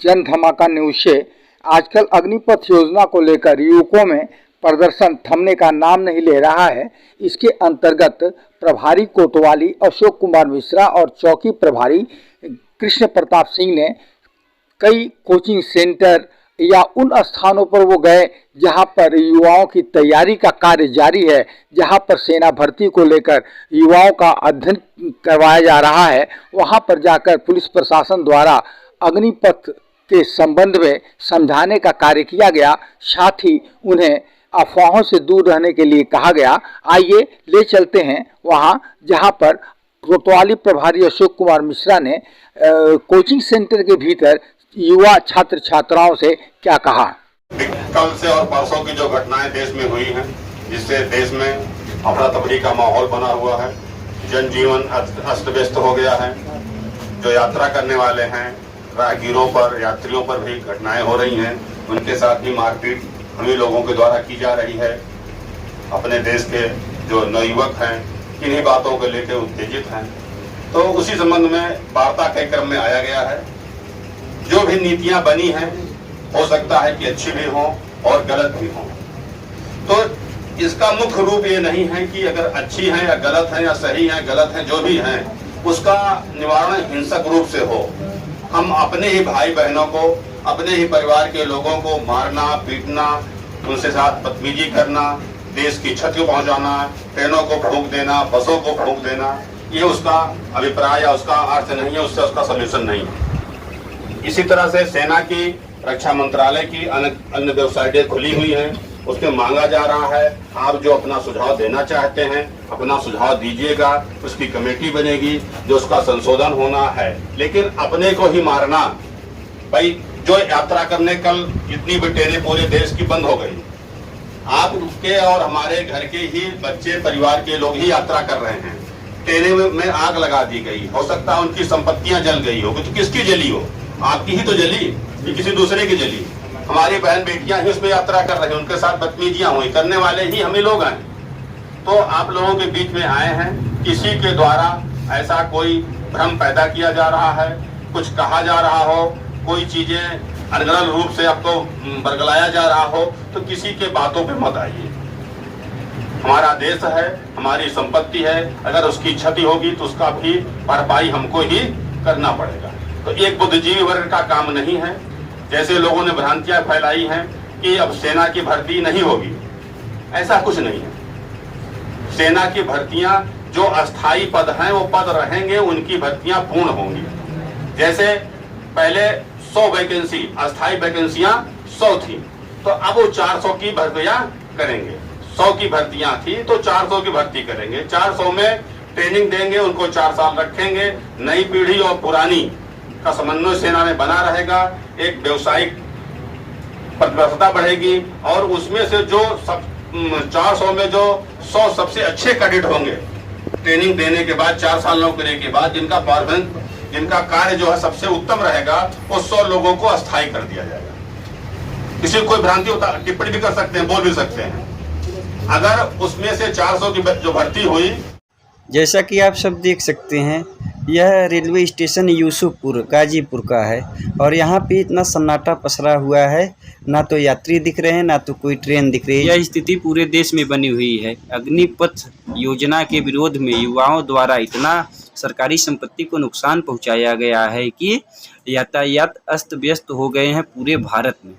जन धमाका न्यूज से। आजकल अग्निपथ योजना को लेकर युवकों में प्रदर्शन थमने का नाम नहीं ले रहा है। इसके अंतर्गत प्रभारी कोतवाली अशोक कुमार मिश्रा और चौकी प्रभारी कृष्ण प्रताप सिंह ने कई कोचिंग सेंटर या उन स्थानों पर वो गए जहां पर युवाओं की तैयारी का कार्य जारी है, जहां पर सेना भर्ती को लेकर युवाओं का अध्ययन करवाया जा रहा है। वहां पर जाकर पुलिस प्रशासन द्वारा अग्निपथ के संबंध में समझाने का कार्य किया गया, साथ ही उन्हें अफवाहों से दूर रहने के लिए कहा गया। आइए ले चलते हैं वहां जहां पर कोतवाली प्रभारी अशोक कुमार मिश्रा ने कोचिंग सेंटर के भीतर युवा छात्र छात्राओं से क्या कहा। कल से और परसों की जो घटनाएं देश में हुई हैं, जिससे देश में अफरा तफरी का माहौल बना हुआ है, जनजीवन अस्त व्यस्त हो गया है। जो यात्रा करने वाले हैं, राहगीरों पर, यात्रियों पर भी घटनाएं हो रही हैं। उनके साथ भी मारपीट हम ही लोगों के द्वारा की जा रही है। अपने देश के जो नवयुवक हैं, इन्हीं बातों को लेकर उत्तेजित हैं। तो उसी संबंध में वार्ता के क्रम में आया गया है। जो भी नीतियां बनी हैं, हो सकता है कि अच्छी भी हों और गलत भी हों। तो इसका मुख्य रूप ये नहीं है कि अगर अच्छी है या गलत है या सही है गलत है, जो भी है उसका निवारण हिंसक रूप से हो। हम अपने ही भाई बहनों को, अपने ही परिवार के लोगों को मारना, पीटना, उनसे साथ बदतमीजी करना, देश की क्षति पहुंचाना, ट्रेनों को फूंक देना, बसों को फूंक देना, ये उसका अभिप्राय या उसका अर्थ नहीं है, उससे उसका सॉल्यूशन नहीं है। इसी तरह से सेना की, रक्षा मंत्रालय की अन्य वेबसाइटें खुली हुई हैं, उसमें मांगा जा रहा है आप जो अपना सुझाव देना चाहते हैं अपना सुझाव दीजिएगा। उसकी कमेटी बनेगी जो उसका संशोधन होना है। लेकिन अपने को ही मारना, भाई जो यात्रा करने कल इतनी भी ट्रेनें पूरे देश की बंद हो गई, आपके और हमारे घर के ही बच्चे, परिवार के लोग ही यात्रा कर रहे हैं। ट्रेनें में आग लगा दी गई, हो सकता है उनकी संपत्तियां जल गई हो। तो किसकी जली हो? आपकी ही तो जली, कि किसी दूसरे की जली। हमारी बहन बेटियां ही उसमें यात्रा कर रही हैं, उनके साथ बदतमीजियां हुई, करने वाले ही हम ही लोग हैं। तो आप लोगों के बीच में आए हैं, किसी के द्वारा ऐसा कोई भ्रम पैदा किया जा रहा है, कुछ कहा जा रहा हो, कोई चीजें अनगढ़ रूप से आपको बरगलाया जा रहा हो, तो किसी के बातों पे मत आइए। हमारा देश है, हमारी संपत्ति है, अगर उसकी क्षति होगी तो उसका भी भरपाई हमको ही करना पड़ेगा। तो एक बुद्धिजीवी वर्ग का काम नहीं है। जैसे लोगों ने भ्रांतियां फैलाई हैं कि अब सेना की भर्ती नहीं होगी, ऐसा कुछ नहीं है। सेना की भर्तियां जो अस्थायी पद हैं वो पद रहेंगे, उनकी भर्तियां पूर्ण होंगी। जैसे पहले 100 वैकेंसी, अस्थायी वैकेंसियां 100 थी, तो अब वो 400 की भर्तियां करेंगे। 100 की भर्तियां थी तो 400 की भर्ती करेंगे। 400 में ट्रेनिंग देंगे, उनको 4 साल रखेंगे। नई पीढ़ी और पुरानी का समन्वय सेना में बना रहेगा। एक व्यवसायिक प्रतिबद्धता बढ़ेगी और उसमें से जो 400 में जो 100 सबसे अच्छे कैडेट होंगे, ट्रेनिंग देने के बाद 4 साल नौकरी के बाद जिनका परफॉर्मेंस, जिनका कार्य जो है सबसे उत्तम रहेगा, वो 100 लोगों को अस्थायी कर दिया जाएगा। किसी कोई भ्रांति होता, टिप्पणी भी कर सकते हैं, बोल भी सकते हैं। अगर उसमें से 400 की जो भर्ती हुई, जैसा कि आप सब देख सकते हैं, यह रेलवे स्टेशन यूसुफपुर गाजीपुर का है और यहाँ पे इतना सन्नाटा पसरा हुआ है, ना तो यात्री दिख रहे हैं ना तो कोई ट्रेन दिख रही है। यह स्थिति पूरे देश में बनी हुई है। अग्निपथ योजना के विरोध में युवाओं द्वारा इतना सरकारी संपत्ति को नुकसान पहुँचाया गया है कि यातायात अस्त व्यस्त हो गए हैं पूरे भारत में।